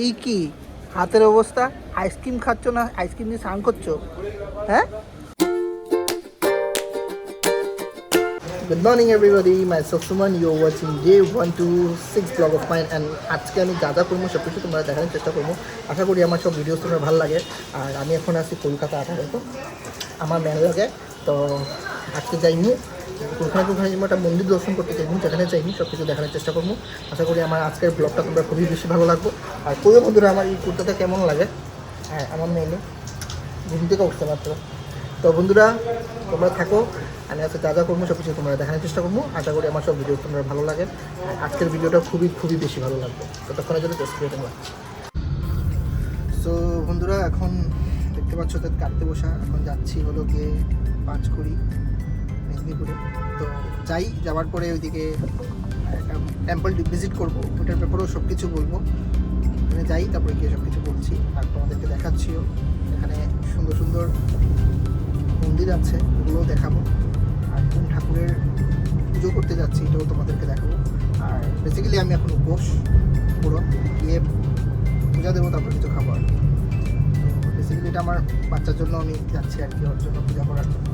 এই কি হাতের অবস্থা? আইসক্রিম খাচ্ছ না আইসক্রিম দিয়ে স্নান করছো? হ্যাঁ? Good morning everybody, myself Suman, you're watching day 126 vlog of mine and আজকে আমি যা যা করবো সব কিছু তোমরা দেখানোর চেষ্টা করবো। আশা করি আমার সব ভিডিওস তোমার ভালো লাগে। আর আমি এখন আছি কলকাতা 18 আমার ম্যান লাগে। তো আজকে যাইনি কোথায় একটা মন্দির দর্শন করতে চাইনি, যেখানে চাইনি সব কিছু দেখানোর চেষ্টা করবো। আশা করি আমার আজকের ব্লগটা তোমরা খুবই বেশি ভালো লাগবে। আর কোনো বন্ধুরা আমার এই কুর্তাটা কেমন লাগে? হ্যাঁ, আমার মেয়ে ঘুম থেকে উঠতে মাত্র। তো বন্ধুরা তোমরা থাকো, আমি আজকে যা যা করবো সব কিছু তোমরা দেখানোর চেষ্টা করবো। আশা করি আমার সব ভিডিও তোমরা ভালো লাগে। আজকের ভিডিওটা খুবই বেশি ভালো লাগবে। ততক্ষণের জন্য টেস্ট করে তোমরা। সো বন্ধুরা এখন দেখতে পাচ্ছ তাদের কাটতে বসা। এখন যাচ্ছি হলো গিয়ে পাঁচকুড়ি মেদিনীপুরে। তো যাওয়ার পরে ওইদিকে একটা টেম্পল ভিজিট করবো, ওটার ব্যাপারেও সব কিছু বলবো। ওখানে যাই, তারপরে গিয়ে সব কিছু বলছি আর তোমাদেরকে দেখাচ্ছিও। এখানে সুন্দর সুন্দর মন্দির আছে, ওগুলোও দেখাবো। আর কোন ঠাকুরের পুজো করতে যাচ্ছি এটাও তোমাদেরকে দেখাবো। আর বেসিক্যালি আমি এখন উপোস পুরো গিয়ে পূজা দেবো, তারপর কিছু খাবো আর কি। তো বেসিক্যালি এটা আমার বাচ্চার জন্য আমি যাচ্ছি আর কি, ওর জন্য পূজা করার জন্য।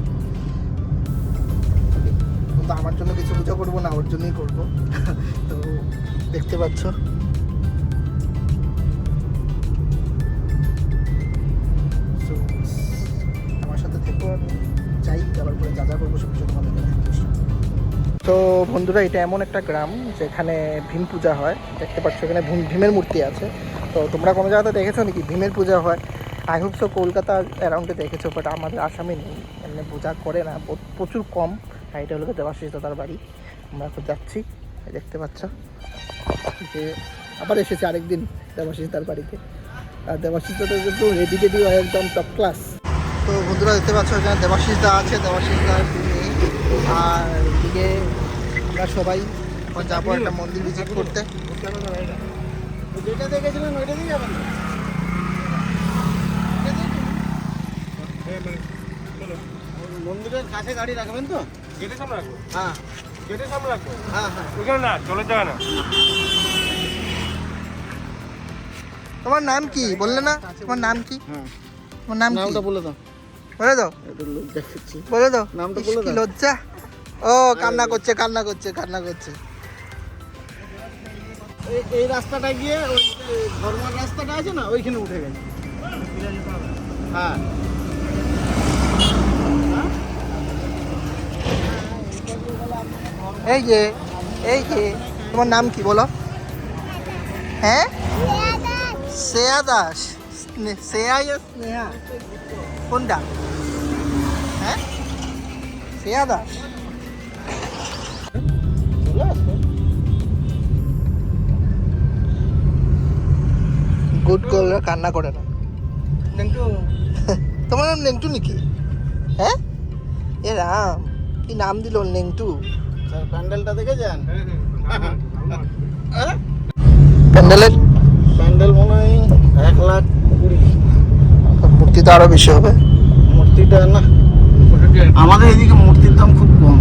কিন্তু আমার জন্য কিছু পূজা করবো না, ওর জন্যই করবো। তো দেখতে পাচ্ছ আমার সাথে থেকো, আমি যাই, যাওয়ার পরে যা যা করবো সব কিছু তোমাদেরকে দেখার চেষ্টা। তো বন্ধুরা এটা এমন একটা গ্রাম যেখানে ভীম পূজা হয়। দেখতে পাচ্ছ এখানে ভীমের মূর্তি আছে। তো তোমরা কোনো জায়গাতে দেখেছো নাকি ভীমের পূজা হয়? আই হোপ সো কলকাতা অ্যারাউন্ডে দেখেছো, বাট আমাদের আসামে নেই, এমনি পূজা করে না, প্রচুর কম। আর এটা হলো দেবাশিস দাদার বাড়ি। আমরা এখন যাচ্ছি, দেখতে পাচ্ছ যে আবার এসেছি আরেকদিন দেবাশিস দাদার বাড়িতে। আর দেবাশিস দাদার কিন্তু রেডি হয় একদম টপ ক্লাস। তো বন্ধুরা দেখতে পাচ্ছ এখানে দেবাশিস দা আছে, দেবাশিস দার মেয়ে। আর এদিকে আমরা সবাই যাবো একটা মন্দির ভিজিট করতে। যেটা দেখেছিলেন ওইটা দিয়ে যাবেন? মন্দিরের কাছে গাড়ি রাখবেন তো? গেটের সামনে রাখবো। হ্যাঁ, গেটের সামনে রাখবো। হ্যাঁ হ্যাঁ, ওখানে না, চলে যাবে না। তোমার নাম কি বললে না? তোমার নাম কি? তোমার নামটা বলে দাও। বলে দাও, বলে দাও নামটা বলে দাও। লজ্জা, ও কান্না করছে। এই রাস্তাটা গিয়ে ওই ধর্মার রাস্তাটা আছে না, ওইখানে উঠে গেছে। হ্যাঁ, এই যে তোমার নাম কি বলো? হ্যাঁ, শ্রেয়া দাস। স্নেহা কোনটা? হ্যাঁ, শ্রেয়া দাস। গুড গার্লরা কান্না করে না। তোমার নাম নেংটু নাকি? হ্যাঁ, এ রাম, কি নাম দিল নেংটু? প্যান্ডেলটা দেখেছেন? প্যান্ডেল মনে হয় 1,20,000। মূর্তি তো আরো বেশি হবে। মূর্তিটা না, আমাদের এদিকে মূর্তির দাম খুব কম।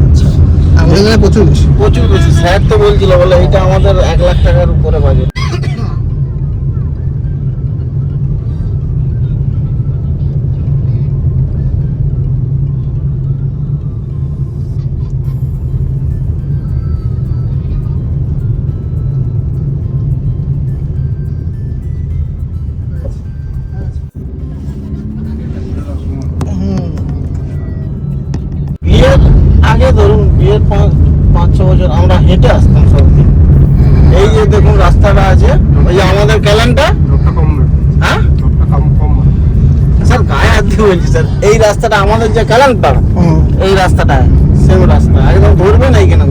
আচ্ছা, আমাদের এখানে প্রচুর বেশি। স্যার তো বলছিল, বলে এটা আমাদের 1,00,000 টাকার উপরে বাজেট। আগে ধরুন বিয়ের 5-6 বছর আমরা হেঁটে আসতাম সবদিন। এই যে দেখুন রাস্তাটা আছে, ওই যে আমাদের ক্যালেন্ডা। হ্যাঁ স্যার, গায়ে হাত দিয়ে বলছি স্যার, এই রাস্তাটা আমাদের যে ক্যালেন্ডা, এই রাস্তাটা সেম রাস্তা, একদম ধরবেন এইখানে।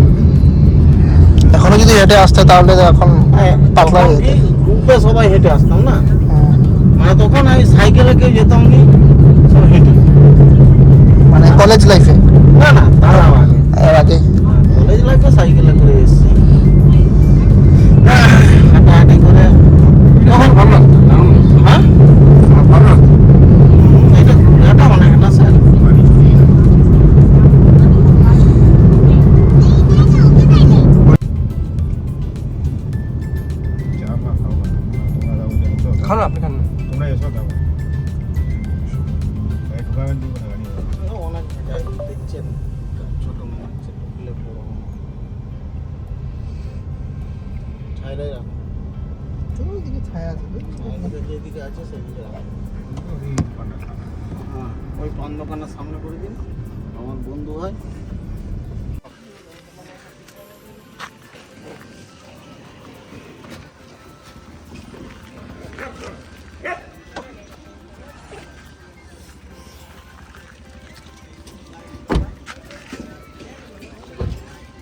এখনো যদি হেঁটে আসতে তাহলে এখন পাতলা গ্রুপে সবাই হেঁটে আসতাম না, মানে তখন আমি সাইকেলে কেউ যেতাম নি, সব হেঁটে। মানে কলেজ লাইফে? না, তার আগে কলেজ লাইফে সাইকেলে করে এসেছি, হাঁটাহাঁটি করে। তখন ভালো লাগতো। হ্যাঁ, ভালো লাগতো। এটা অনেকটা স্যার। খান আপনি খান তোমরা এসো দাও এই ঢুকাবেন দিব না গাড়ি অনেক দেখছেন ছোট মনে হচ্ছে টুকলে বড় ছায়াই রাখো ওইদিকে ছায়া আছে যেদিকে আছে সেদিকে রাখো হ্যাঁ ওই পান দোকানের সামনে করে দিন আমার বন্ধু হয়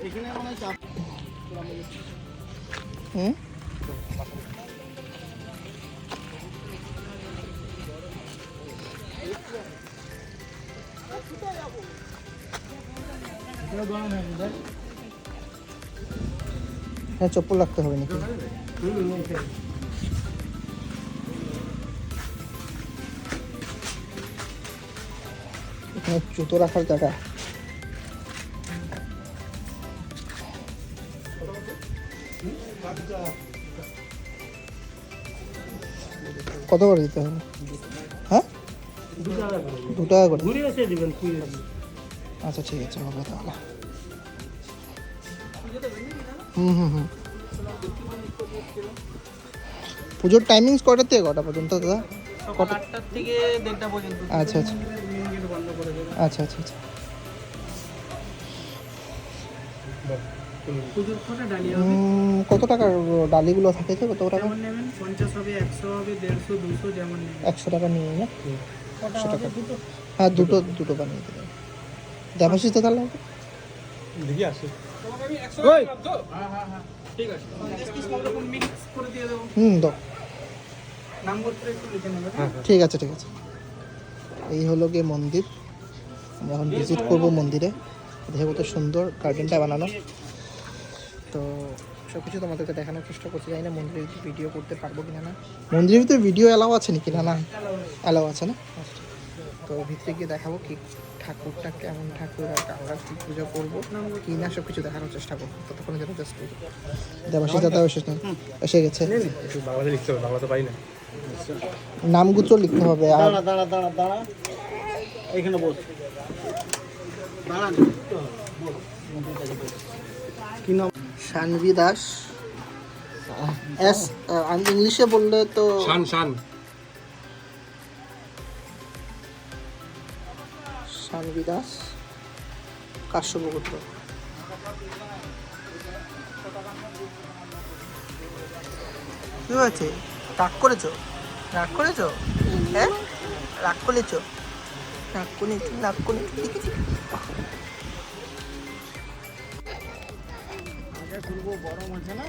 এখানে মানে চাপ হুম হ্যাঁ চপ্পল রাখতে হবে নাকি এখানে জুতো রাখার জায়গা কত করে দিতে হবে হ্যাঁ 2 টাকা করে ঘুরে এসে দিবেন আচ্ছা ঠিক আছে হবে তাহলে হুম পুজোর টাইমিংস কয়টা থেকে কটা পর্যন্ত দাদা সকাল 8টা থেকে 1:30 পর্যন্ত আচ্ছা আচ্ছা মেন গেট বন্ধ করে দেবে আচ্ছা আচ্ছা আচ্ছা পুজোর পরে ডালিয়া হবে কত টাকার ডালিগুলো থাকে তো কত টাকা যেমন নেবেন 50 হবে 100 হবে 150 200 যেমন নেবেন 100 টাকা নিয়ে না কটা 100 টাকা হবে দুটো হ্যাঁ দুটো বানিয়ে দেবেন দেবাশিস তো তাহলে দেখি আসি তোমাকে আমি 100 দিলাম তো হ্যাঁ ঠিক আছে 50 পিস সব রকম মিক্স করে দিয়ে দেবো দাও নামগুলো একটু লিখে নেবেন ঠিক আছে এই হলো গিয়ে মন্দির আমরা এখন ভিজিট করবো মন্দিরে দেখে কত সুন্দর গার্ডেনটা বানানো তো সব কিছু তোমাদেরকে দেখানোর চেষ্টা করছি জানি না মন্দিরের ভিডিও করতে পারবো কিনা না মন্দিরের ভিতরে ভিডিও অ্যালাউ আছে নাকি না অ্যালাউ আছে না তো ভিতরে গিয়ে দেখাবো কি ঠাকুরটা কেমন ঠাকুর আর আমরা কী পুজো করবো কি না সব কিছু দেখানোর চেষ্টা করবো ততক্ষণে যেন জাস্ট দেবাশিস দাদা এসে গেছে একটু বাংলাতে লিখতে হবে বাংলা তো পাই না নামগুলো লিখতে হবে আর দাঁড়া এইখানে বস দাঁড়ান কি নাম শানভি দাস ইংলিশে বললে তো শান শানভি দাস কাশ্যপগোত্র কি হয়েছে রাগ করেছো হ্যাঁ রাগ করেছো দেখেছি খুলবো গরম আছে না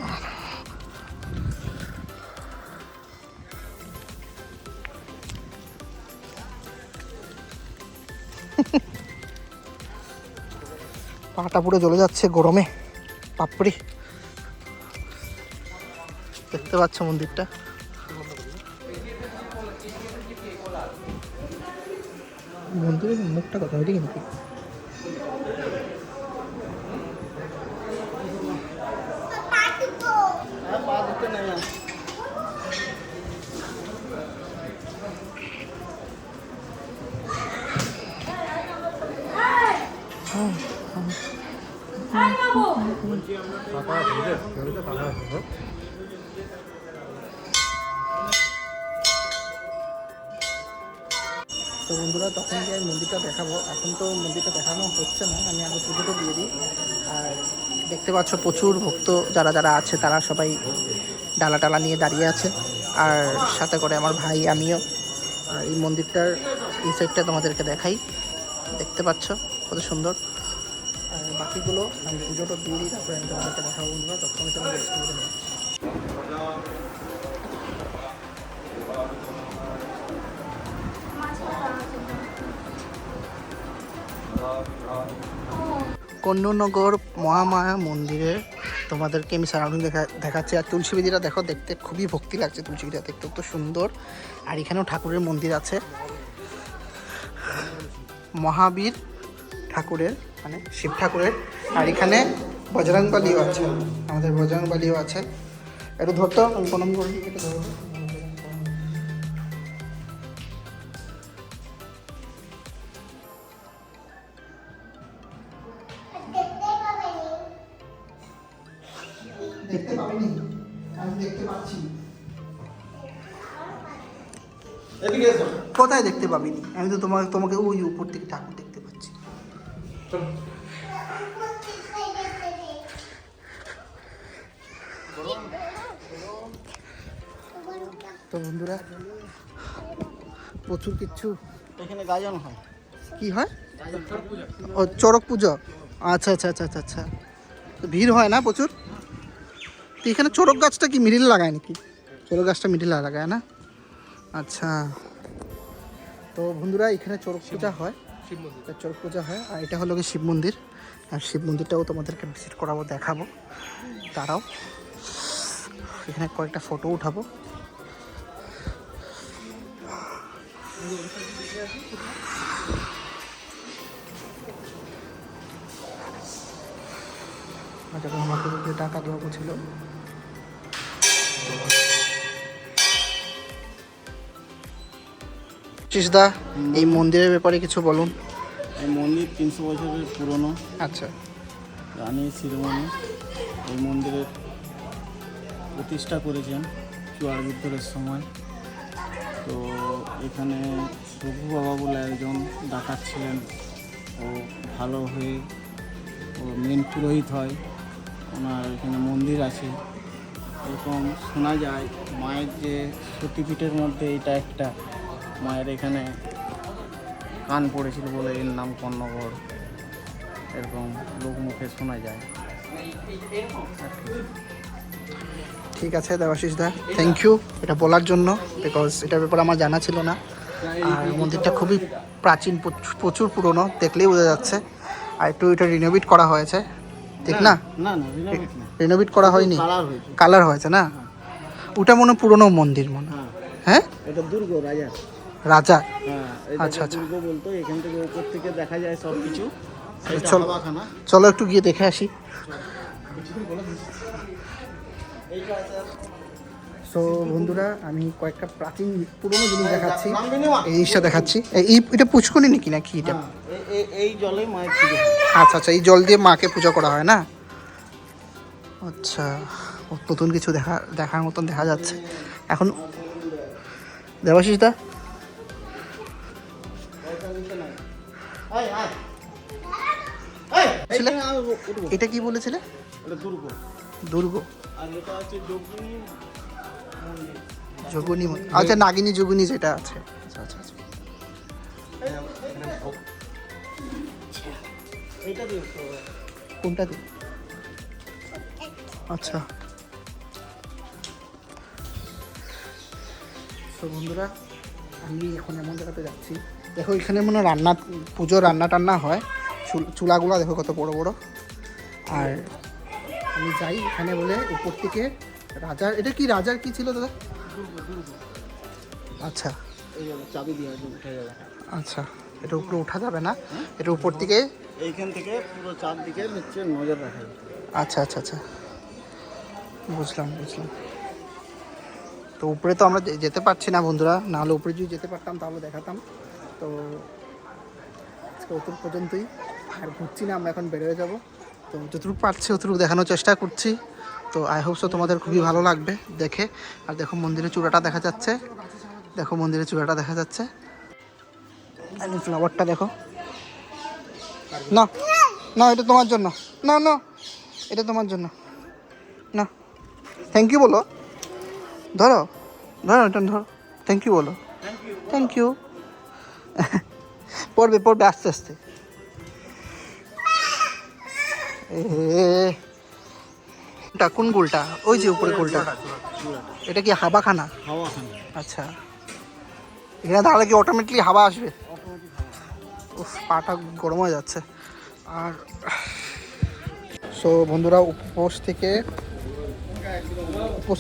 পাটা পুরো জ্বলে যাচ্ছে গরমে বাপরে দেখতে পাচ্ছ মন্দিরটা মন্দিরের মুখটা কথা ওইদিকে নাকি তো বন্ধুরা তখন গিয়ে মন্দিরটা দেখাবো এখন তো মন্দিরটা দেখানো হচ্ছে না আমি আগে পুজোটা দিয়ে দিই আর দেখতে পাচ্ছ প্রচুর ভক্ত যারা আছে তারা সবাই ডালা নিয়ে দাঁড়িয়ে আছে আর সাথে করে আমার ভাই আমিও আর এই মন্দিরটার এই সাইডটা তোমাদেরকে দেখাই দেখতে পাচ্ছ কত সুন্দর আর বাকিগুলো আমি পুজোটা দিয়ে দিই তারপরে আমি তোমাদেরকে দেখাবো বন্ধুরা তখন তোমাদের স্কুলে নেই কন্যনগর মহামায়া মন্দিরে তোমাদেরকে আমি সারাউন্ডিং দেখাচ্ছি আর তুলসী বেদিটা দেখো দেখতে খুবই ভক্তি লাগছে তুলসী বেদিটা দেখতে তো সুন্দর আর এখানেও ঠাকুরের মন্দির আছে মহাবীর ঠাকুরের মানে শিব ঠাকুরের আর এখানে বজরংবলীও আছে আমাদের বজরংবলীও আছে একটু ধরতো আমি প্রণাম করি দেখতে পাচ্ছি। কোথায় দেখতে পাবিনি? আমি তো তোমাকে ওই উপর থেকে ঠাকুর দেখতে পাচ্ছি। তো বন্ধুরা প্রচুর কিচ্ছু এখানে গাজন হয়। কি হয়? ও চড়ক পুজো। আচ্ছা আচ্ছা আচ্ছা আচ্ছা আচ্ছা। তো ভিড় হয় না প্রচুর? তো এখানে চড়ক গাছটা কি মিডিল লাগায় নাকি? চড়ক গাছটা মিডিল লাগায় না? আচ্ছা। তো বন্ধুরা এখানে চড়ক পূজা হয়, চড়ক পূজা হয়। আর এটা হলো কি শিব মন্দির। আর শিব মন্দিরটাও তোমাদেরকে ভিজিট করাবো, দেখাবো। তারাও এখানে কয়েকটা ফটো উঠাবো। যখন আমাকে টাকা দেওয়া ছিল, দা এই মন্দিরের ব্যাপারে কিছু বলুন। এই মন্দির 300 বছরের পুরনো। আচ্ছা। রানী শিরোমণি এই মন্দিরের প্রতিষ্ঠা করেছেন চুয়ার বিদ্রোহের সময়। তো এখানে রঘু বাবা বলে একজন ডাকাত ছিলেন, ও ভালো হয়ে ও মেন পুরোহিত হয়। ওনার এখানে মন্দির আছে। এরকম শোনা যায় মায়ের যে সতীপীঠের মধ্যে এটা একটা, মায়ের এখানে কান পড়েছিল বলে এর নাম কর্ণগড়, এরকম লোকমুখে শোনা যায়। ঠিক আছে দেবাশিস দা, থ্যাংক ইউ এটা বলার জন্য, বিকজ এটার ব্যাপারে আমার জানা ছিল না। আর মন্দিরটা খুবই প্রাচীন, প্রচুর পুরনো, দেখলেই বোঝা যাচ্ছে। আর একটু এটা রিনোভেট করা হয়েছে, ঠিক না? না না রিনোভেট না, রিনোভেট করা হয়নি, কালার হয়েছে। কালার হয়েছে না? ওটা মনে হয় পুরনো মন্দির মনে হয়। হ্যাঁ, এটা দুর্গ রাজা। রাজা। হ্যাঁ, আচ্ছা, আচ্ছা। দুর্গ বলতো, এখান থেকে উপর থেকে দেখা যায় সব কিছু। চলো চলো একটু গিয়ে দেখে আসি। সো বন্ধুরা আমি কয়েকটা প্রাচীন পুরনো জিনিস দেখাচ্ছি। এই জিনিসটা দেখাচ্ছি, এটা পুষ্করণী নাকি নাকি এটা? এই জলে মায়ের পুজো। আচ্ছা আচ্ছা, এই জল দিয়ে মাকে পুজো করা হয় না? আচ্ছা, নতুন কিছু দেখার মতন দেখা যাচ্ছে এখন। দেবাশিস দা, এটা কি বলেছিলে? এটা দুর্গ। দুর্গ। আর এটা হচ্ছে যোগিনী মন্দির। যোগিনী মন্দির, আচ্ছা নাগিনী যোগিনী যেটা আছে। আচ্ছা আচ্ছা আচ্ছা। এইটা দেখো কোনটা দিই? আচ্ছা। তো বন্ধুরা আমি এখন এমন জায়গাতে যাচ্ছি, দেখো এখানে মনে হয় পুজো রান্না টান্না হয়। চুলাগুলো দেখো কত বড় বড়। আর আমি যাই এখানে বলে উপর থেকে রাজার, এটা কি রাজার কি ছিল দাদা? আচ্ছা চাবি দিয়ে উঠে যাবে। আচ্ছা, এটা উপরে উঠা যাবে না, এটা উপর থেকে এইখান থেকে পুরো চারদিকে নিচে নজর রাখা যায়। আচ্ছা আচ্ছা আচ্ছা, বুঝলাম বুঝলাম। তো উপরে তো আমরা যেতে পারছি না বন্ধুরা, নাহলে উপরে যদি যেতে পারতাম তাহলে দেখাতাম। তো আজকে অতটুকু পর্যন্তই, আর ঘুরছি না, আমরা এখন বেরোয় যাব। তো যতটুকু পারছি অতটুকু দেখানোর চেষ্টা করছি। তো আই হোপ সো তোমাদের খুবই ভালো লাগবে দেখে। আর দেখো মন্দিরের চূড়াটা দেখা যাচ্ছে, দেখো মন্দিরের চূড়াটা দেখা যাচ্ছে। আর ফ্লাওয়ারটা দেখো। না না, এটা তোমার জন্য, না না এটা তোমার জন্য না। থ্যাংক ইউ বলো, ধরো ধরো এটা ধরো, থ্যাংক ইউ বলো, থ্যাংক ইউ। পড়বে পড়বে আস্তে আস্তে। এটা কোন গোলটা? ওই যে উপরে গোলটা, এটা কি হাওয়াখানা? হাওয়াখানা। আচ্ছা, এখানে দাঁড়ালে কি অটোমেটিকলি হাওয়া আসবে? উফ, পাটা গরম হয়ে যাচ্ছে। আর সো বন্ধুরা উপোস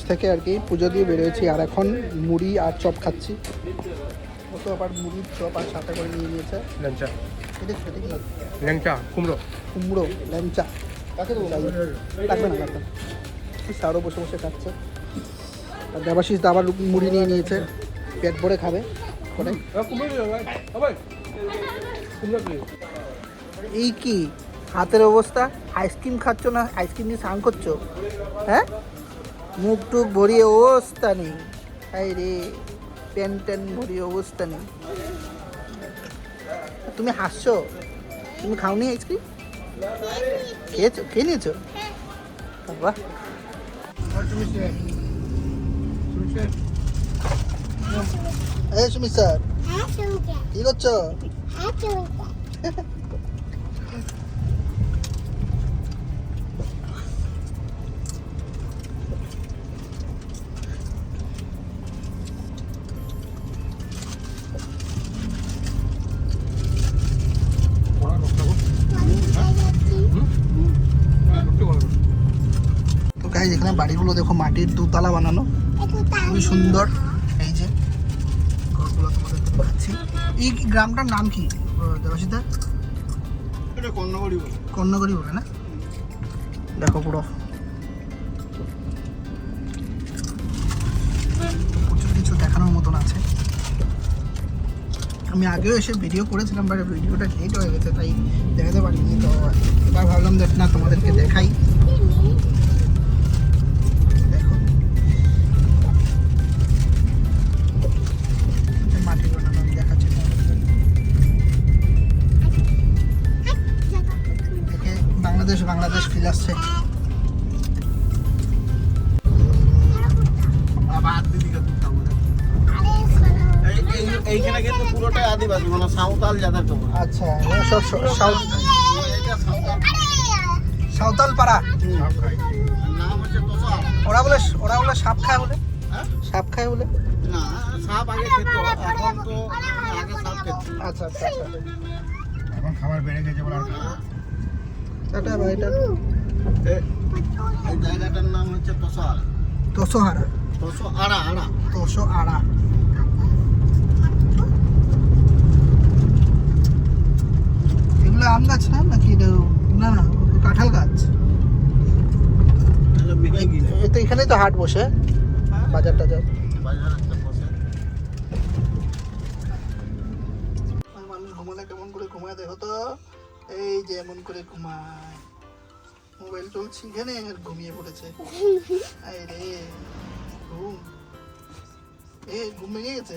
থেকে আর কি পুজো দিয়ে বেরিয়েছি। আর এখন মুড়ি আর চপ খাচ্ছি। ও তো আবার মুড়ির চপ আর সাথে করে নিয়ে নিয়েছে ল্যাংচা। এটা সেটা কি? ল্যাংচা কুমড়ো। কুমড়ো ল্যাংচা। লাগবে না লাগবে না। স্যারও বসে বসে খাচ্ছে। আর দেবাশিস দা আবার মুড়ি নিয়ে নিয়েছে, পেট ভরে খাবে করে। এই কি হাতের অবস্থা? আইসক্রিম খাচ্ছ না? আইসক্রিম নিয়ে স্নান করছো? হ্যাঁ, মুখ টুক ভরিয়ে অবস্থা নেই, হাই রে প্যান ট্যান ভরিয়ে অবস্থা নেই। তুমি হাসছো, তুমি খাওনি আইসক্রিম? খেয়েছো, খেয়ে নিয়েছো? বাবা এই সুমিত স্যার কি করছো? তো গাইস এখানে বাড়িগুলো দেখো মাটির দুতলা বানানো, খুবই সুন্দর। এই যে ঘরগুলো তোমাদের দেখাচ্ছি। এই গ্রামটার নাম কি দেবাশিদা? এটা কর্ণগড়ি বলে। কর্ণগড়ি বলে না? দেখো পুরো প্রচুর কিছু দেখানোর মতন আছে। আমি আগেও এসে ভিডিও করেছিলাম, বাট ভিডিওটা লেট হয়ে গেছে তাই দেখাতে পারিনি। তো এবার ভাবলাম দেখ না তোমাদেরকে দেখাই। দেখো মাটির বানানো আমি দেখাচ্ছি তোমাদেরকে। দেখে বাংলাদেশ ফিল আসছে। এইখানে কিন্তু পুরোটাই আদিবাসী, মানে সাঁওতাল যাদেরকে বলে। আচ্ছা সব সাঁওতাল পাড়া। নাম হচ্ছে তোষাল। ওরা বলে সাপ খায় বলে। হ্যাঁ? সাপ খায় বলে। না, সাপ আগে খেত, এখন তো আগে সাপ খেত। আচ্ছা আচ্ছা আচ্ছা। এখন খাবার বেড়ে গেছে বলে আর খাবে না। টাটা ভাই এটা এই জায়গাটার নাম হচ্ছে তোষাল। তোষোহারা। তোষোহারা। এগুলো আম গাছ না নাকি? না না কাঁঠাল গাছ। এই তো এখানেই তো হাট বসে, বাজার টাজার। মানুষ ঘুমালে কেমন করে ঘুমায় দেখো তো, এই যে এমন করে ঘুমায়। মোবাইল চলছে এখানে আর ঘুমিয়ে পড়েছে। আরে রে ঘুম, ঘুম ভেঙে গেছে।